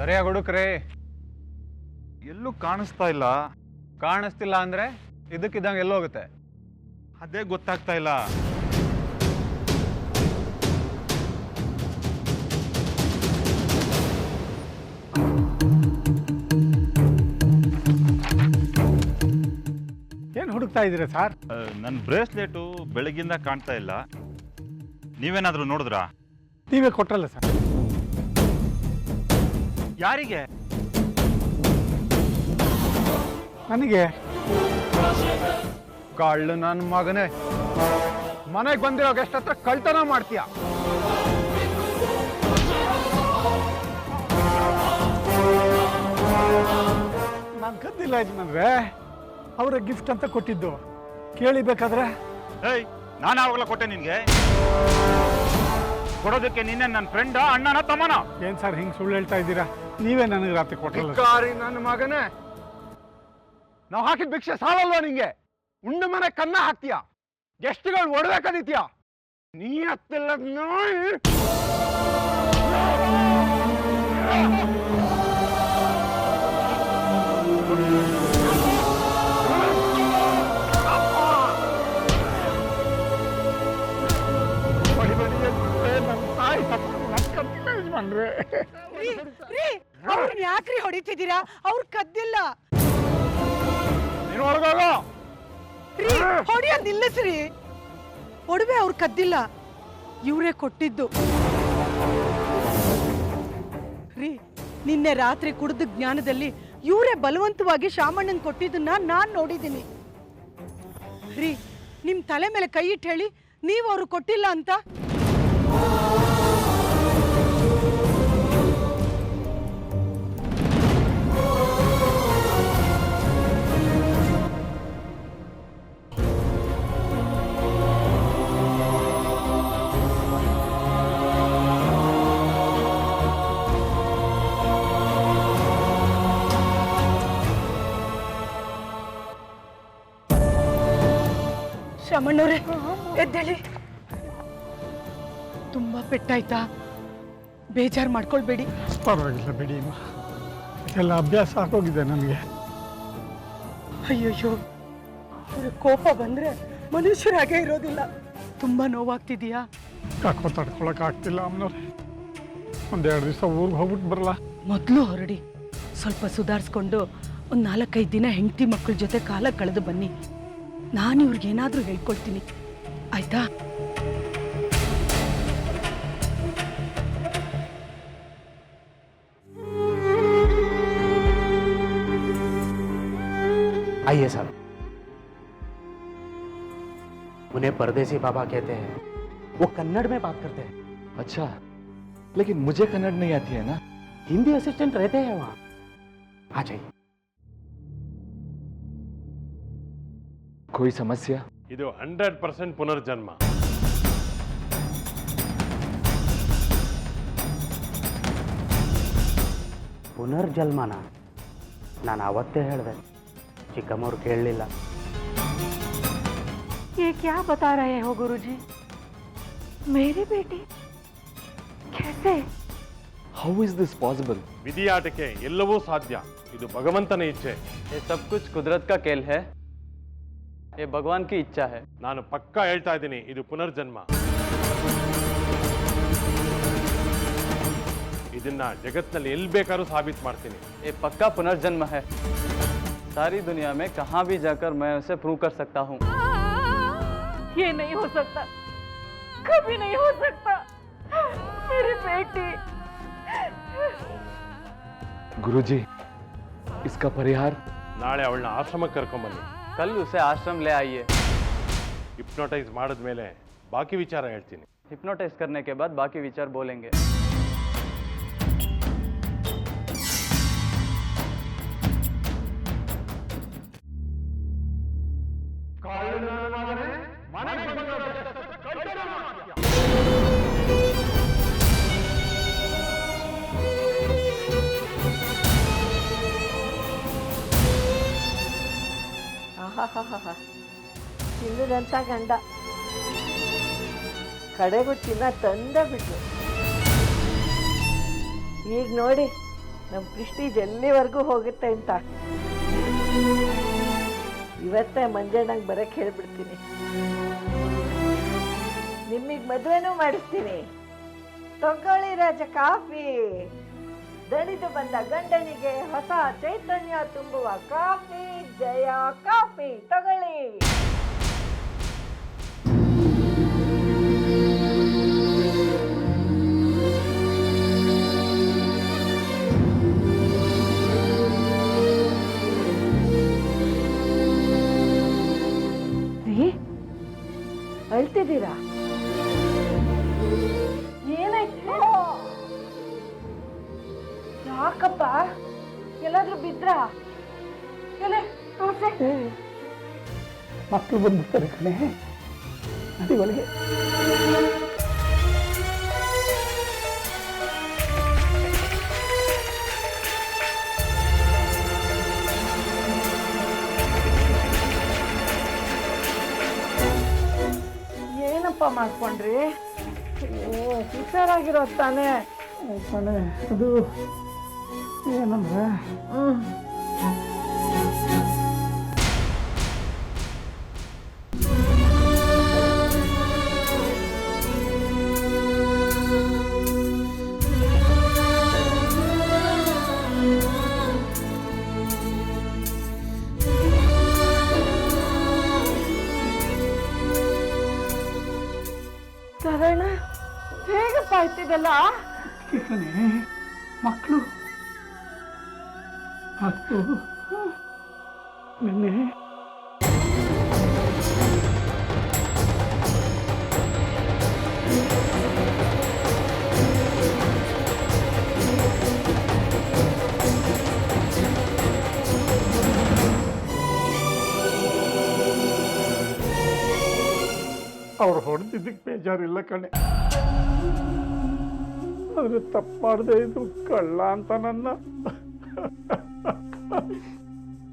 ಸರಿಯಾಗಿ ಹುಡುಕ್ರಿ. ಎಲ್ಲೂ ಕಾಣಿಸ್ತಾ ಇಲ್ಲ. ಕಾಣಿಸ್ತಿಲ್ಲ ಅಂದ್ರೆ ಇದಕ್ಕಿದ್ದಂಗೆ ಎಲ್ಲೋಗುತ್ತೆ? ಅದೇ ಗೊತ್ತಾಗ್ತಾ ಇಲ್ಲ. ಏನು ಹುಡುಕ್ತಾ ಇದ್ದೀರಾ ಸರ್? ನನ್ನ ಬ್ರೇಸ್ಲೆಟು ಬೆಳಗಿಂದ ಕಾಣ್ತಾ ಇಲ್ಲ. ನೀವೇನಾದ್ರೂ ನೋಡಿದ್ರಾ? ನೀವೇ ಕೊಟ್ರಲ್ಲ ಸರ್. ಯಾರಿಗೆ? ನನಗೆ. ಕಳ್ಳು ನನ್ನ ಮಗನೇ, ಮನೆಗೆ ಬಂದಿರೋ ಗೆಸ್ಟ್ ಹತ್ರ ಕಳ್ತನ ಮಾಡ್ತೀಯ? ನಾನು ಕದ್ದಿಲ್ಲ ಯಜಮಾನ್ರೆ, ಅವರ ಗಿಫ್ಟ್ ಅಂತ ಕೊಟ್ಟಿದ್ದು. ಕೇಳಿಬೇಕಾದ್ರೆ ಏಯ್, ನಾನು ಆವಾಗಲೇ ಕೊಟ್ಟೆ ನಿನ್ಗೆ. ಕೊಡೋದಕ್ಕೆ ನಿನ್ನೆ ನನ್ನ ಫ್ರೆಂಡ, ಅಣ್ಣನ, ತಮ್ಮನ? ಏನ್ ಸರ್ ಹಿಂಗೆ ಸುಳ್ಳು ಹೇಳ್ತಾ ಇದ್ದೀರಾ? ನೀವೇ ನನಗೆ ರಾತ್ರಿ ಕೊಟ್ರಲ್ಲ. ಭಿಕಾರಿ ನನ್ನ ಮಗನೇ, ನಾವು ಹಾಕಿದ ಭಿಕ್ಷೆ ಸಾಲಲ್ವಾ ನಿಂಗೆ? ಉಂಡು ಮನೆ ಕನ್ನ ಹಾಕ್ತೀಯ, ಗೆಸ್ಟ್ಗಳು ಒಡವೆ ಕದೀತೀಯ. ನೀ ಹತ್ತಿಲ್ಲ ನೋಡಿ. ಯಾಕ್ರಿ ಹೊಡಿತಿದ್ದೀರಾ? ಅವ್ರು ಕದ್ದಿಲ್ಲ. ನೀನು ಹೊರಗೋಗೋ. ಹೊಡಿಯ ನಿಲ್ಲಿಸ್ರಿ. ಒಡವೆ ಅವ್ರು ಕದ್ದಿಲ್ಲ, ಇವರೇ ಕೊಟ್ಟಿದ್ದು. ರೀ, ನಿನ್ನೆ ರಾತ್ರಿ ಕುಡಿದ ಜ್ಞಾನದಲ್ಲಿ ಇವರೇ ಬಲವಂತವಾಗಿ ಶಾಮಣ್ಣನ್ ಕೊಟ್ಟಿದ್ದನ್ನ ನಾನ್ ನೋಡಿದ್ದೀನಿ. ರೀ, ನಿಮ್ ತಲೆ ಮೇಲೆ ಕೈ ಇಟ್ಟು ಹೇಳಿ, ನೀವು ಅವ್ರು ಕೊಟ್ಟಿಲ್ಲ ಅಂತ. ಶಾಮಣ್ಣವ್ರೆ, ಎದ್ದೇಳಿ. ತುಂಬಾ ಪೆಟ್ಟಾಯ್ತಾ? ಬೇಜಾರು ಮಾಡ್ಕೊಳ್ಬೇಡಿ. ಪರವಾಗಿಲ್ಲ ಬಿಡಿ, ಎಲ್ಲ ಅಭ್ಯಾಸ ಆಗೋಗಿದೆ ನನಗೆ. ಅಯ್ಯಯ್ಯೋ, ಕೋಪ ಬಂದ್ರೆ ಮನುಷ್ಯರಾಗೇ ಇರೋದಿಲ್ಲ. ತುಂಬಾ ನೋವಾಗ್ತಿದೀಯಾ? ಯಾಕೋ ತಡ್ಕೊಳಕ್ ಆಗ್ತಿಲ್ಲ ಅಮ್ಮನವ್ರೆ. ಒಂದೆರಡು ದಿವಸ ಊರಿಗೆ ಹೋಗ್ಬಿಟ್ಟು ಬರಲ್ಲ? ಮೊದಲು ಹೊರಡಿ, ಸ್ವಲ್ಪ ಸುಧಾರಿಸ್ಕೊಂಡು ಒಂದು 4-5 ದಿನ ಹೆಂಡತಿ ಮಕ್ಕಳ ಜೊತೆ ಕಾಲ ಕಳೆದು ಬನ್ನಿ. ನಾನು ಇವ್ರಿಗೇನಾದ್ರೂ ಹೇಳ್ಕೊಳ್ತೀನಿ, ಆಯ್ತಾ? आइए साहब। उन्हें परदेसी बाबा कहते हैं, वो कन्नड़ में बात करते हैं। अच्छा, लेकिन मुझे कन्नड़ नहीं आती है ना। हिंदी असिस्टेंट रहते हैं वहां, आ जाइए। कोई समस्या? ಇದು 100% ಪುನರ್ಜನ್ಮ. ಪುನರ್ಜನ್ಮನ ನಾನು ಅವತ್ತೇ ಹೇಳಿದೆ, ಚಿಕ್ಕಮ್ಮವ್ರು ಕೇಳಲಿಲ್ಲ. ये क्या बता रहे हो गुरुजी? मेरी बेटी कैसे? How is this possible? ವಿಧಿಯಾಟಕ್ಕೆ ಎಲ್ಲವೂ ಸಾಧ್ಯ. ಇದು ಭಗವಂತನ ಇಚ್ಛೆ. ये सब कुछ कुदरत का खेल है, ये भगवान की इच्छा है. ನಾನು ಪಕ್ಕಾ ಹೇಳ್ತಾ ಇದ್ದೀನಿ, ಇದು ಪುನರ್ಜನ್ಮ. ಇದನ್ನ ಜಗತ್ತಿನಲ್ಲಿ ಎಲ್ಲಿ ಬೇಕಾದ್ರೂ ಸಾಬೀತು ಮಾಡ್ತೀನಿ. ये पक्का पुनर्जन्म है. सारी दुनिया में कहाँ भी जाकर मैं उसे प्रूव कर सकता हूँ. ये नहीं हो सकता, कभी नहीं हो सकता. मेरी बेटी. गुरुजी, इसका परिहार? ನಾಳೆ ಅವಳನ್ನ ಆಶ್ರಮಕ್ಕೆ ಕರ್ಕೊಂಬನ್ನಿ. कल उसे आश्रम ले आइए. ಹಿಪ್ನೋಟೈಸ್ ಮಾಡಿದ್ಮೇಲೆ ಬಾಕಿ ವಿಚಾರ ಹೇಳ್ತೀನಿ. हिप्नोटाइज करने के बाद बाकी विचार बोलेंगे. ಚಿನ್ನದಂತ ಗಂಡ ಕಡೆಗೂ ಚಿನ್ನ ತಂದ ಬಿಟ್ರು. ಈಗ ನೋಡಿ ನಮ್ಮ ಪ್ರೆಸ್ಟೀಜ್ ಎಲ್ಲಿವರೆಗೂ ಹೋಗುತ್ತೆ ಅಂತ ಇವತ್ತೇ ಮಂಜಣ್ಣಂಗೆ ಬರಕ್ಕೆ ಹೇಳ್ಬಿಡ್ತೀನಿ. ನಿಮಗೆ ಮದುವೆನೂ ಮಾಡಿಸ್ತೀನಿ. ತಗೊಳ್ಳಿ ರಾಜ ಕಾಫಿ. ದಣಿದು ಬಂದ ಗಂಡನಿಗೆ ಹೊಸ ಚೈತನ್ಯ ತುಂಬುವ ಕಾಫಿ, ಜಯ ಕಾಫಿ ತಗೊಳ್ಳಿ. ಅಳ್ತಿದ್ದೀರಾ? ಏನಾಯ್ತು? ಯಾಕಪ್ಪ? ಎಲ್ಲಾದ್ರೂ ಬಿದ್ರಾ? ಎಲೆ ತೋರ್ಸೆ. ಮಕ್ಕಳು ಬಂದ್ಬಿಡ್ತಾರೆ ಕಣೆ, ನಡಿ ಒಳಗೆ. ಏನಪ್ಪ ಮಾಡ್ಕೊಂಡ್ರಿ? ಹುಷಾರಾಗಿರೋ ತಾನೇ? ಕಣೆ ಅದು ಏನಂದ್ರೆ ಸರಣ ಹೇಗಪ್ಪ ಆಯ್ತಿದೆಲ್ಲ? ಕಣೆ ಮಕ್ಕಳು ಅದು ನಿನ್ನೆ ಅವ್ರು ಹೊಡೆದಿದ್ದಕ್ಕೆ ಬೇಜಾರಿಲ್ಲ ಕಣೆ, ಆದ್ರೆ ತಪ್ಪು ಮಾಡದೆ ಇದು ಕಳ್ಳ ಅಂತ ನನ್ನ.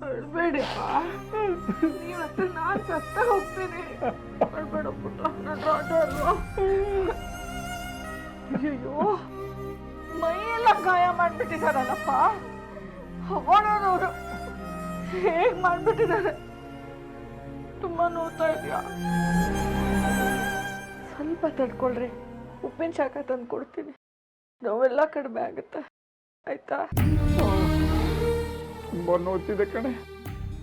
ಅಳ್ಬೇಡಪ್ಪ, ನೀವತ್ತು ನಾನು ಸತ್ತ ಹೋಗ್ತೀನಿ. ಅಳ್ಬೇಡ ಪುಟ್ಟ, ನನ್ನ ರಾಜ ಅಲ್ವಾ? ಅಯ್ಯೋ, ಮೈಯೆಲ್ಲ ಗಾಯ ಮಾಡ್ಬಿಟ್ಟಿದಾರಲ್ಲಪ್ಪ. ಹೊಗಳೋದವರು ಹೇಗ್ ಮಾಡ್ಬಿಟ್ಟಿದ್ದಾರೆ. ತುಂಬಾ ನೋಡ್ತಾ ಇದೆಯಾ? ಸ್ವಲ್ಪ ತಡ್ಕೊಳ್ರಿ, ಉಪ್ಪಿನ ಶಾಖ ತಂದು ಕೊಡ್ತೀನಿ. ನೋವೆಲ್ಲ ಕಡಿಮೆ ಆಗುತ್ತೆ, ಆಯ್ತಾ? ತುಂಬ ನೋಡ್ತಿದೆ ಕಣೆ,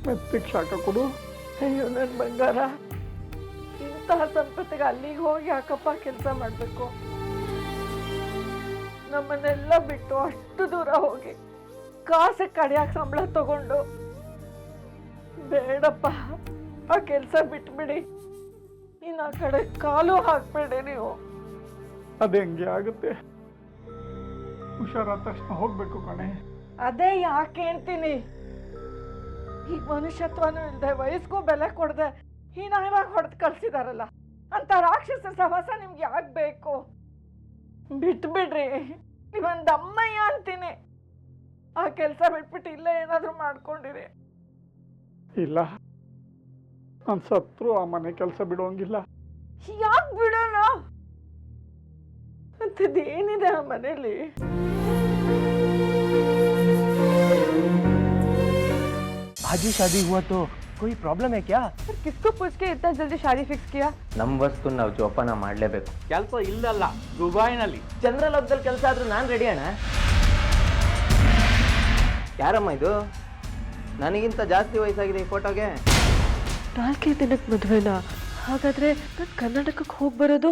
ಮೆತ್ತಿಗೆ ಶಾಖ ಕೊಡು. ಅಯ್ಯೋ ನನ್ನ ಬಂಗಾರ, ಇಂತಹ ಸಂಪತ್ತಿಗೆ ಅಲ್ಲಿಗೆ ಹೋಗಿ ಯಾಕಪ್ಪ ಕೆಲಸ ಮಾಡಬೇಕು? ನಮ್ಮನ್ನೆಲ್ಲ ಬಿಟ್ಟು ಅಷ್ಟು ದೂರ ಹೋಗಿ ಕಾಸು ಕಡಿಯಾಕ ಸಂಬಳ ತಗೊಂಡು ಬೇಡಪ್ಪ, ಆ ಕೆಲಸ ಬಿಟ್ಬಿಡಿ. ಇನ್ನು ಆ ಕಡೆ ಕಾಲು ಹಾಕ್ಬೇಡಿ ನೀವು. ಅದೇ ಹಂಗೆ ಆಗುತ್ತೆ, ಹುಷಾರಾದ ತಕ್ಷಣ ಹೋಗ್ಬೇಕು ಕಣೆ. ಅದೇ ಯಾಕೆ ಹೇಳ್ತೀನಿ, ಈ ಮನುಷ್ಯತ್ವನೂ ಇಲ್ಲದೆ ವಯಸ್ಸಿಗೂ ಬೆಲೆ ಕೊಡದೆ ಹೀನಾಯವಾಗಿ ಹೊಡೆದು ಕಳ್ಸಿದಾರಲ್ಲ, ಅಂತ ರಾಕ್ಷಸರ ಸಹವಾಸ ನಿಮ್ಗೆ ಯಾಕೆ ಬೇಕು? ಬಿಟ್ಬಿಡ್ರಿ, ನೀವೊಂದು ಅಮ್ಮಯ್ಯ ಅಂತೀನಿ. ಆ ಕೆಲಸ ಬಿಟ್ಬಿಟ್ಟು ಇಲ್ಲೇ ಏನಾದರೂ ಮಾಡ್ಕೊಂಡಿರಿ. ಇಲ್ಲ, ನಾನು ಸತ್ರು ಆ ಮನೆ ಕೆಲಸ ಬಿಡೋಂಗಿಲ್ಲ. ಯಾಕೆ ಬಿಡೋಣ? ಅಂತದೇನಿದೆ ಆ ಮನೇಲಿ? भाजी शादी हुआ तो कोई प्रॉब्लम है क्या? किसको पूछ के इतना जल्दी शादी फिक्स किया? ನಮ್ಮ ವಸ್ತು ನಾವು ಜೋಪಾನ ಮಾಡಲೇಬೇಕು. ಕೆಲಸ ಇಲ್ಲಲ್ಲ, ದುಬೈನಲ್ಲಿ. ಚಂದ್ರಲೋಕದಲ್ಲಿ ಕೆಲಸ ಆದ್ರೂ ನಾನು ರೆಡಿ ಅಣ್ಣ. ಯಾರಮ್ಮ ಇದು? ನನಗಿಂತ ಜಾಸ್ತಿ ವಯಸ್ಸಾಗಿದೆ ಈ ಫೋಟೋಗೆ. 4 ದಿನಕ್ಕೆ ಮದುವೆನಾ? ಹಾಗಾದ್ರೆ ನಾನು ಕರ್ನಾಟಕಕ್ಕೆ ಹೋಗಿ ಬರೋದು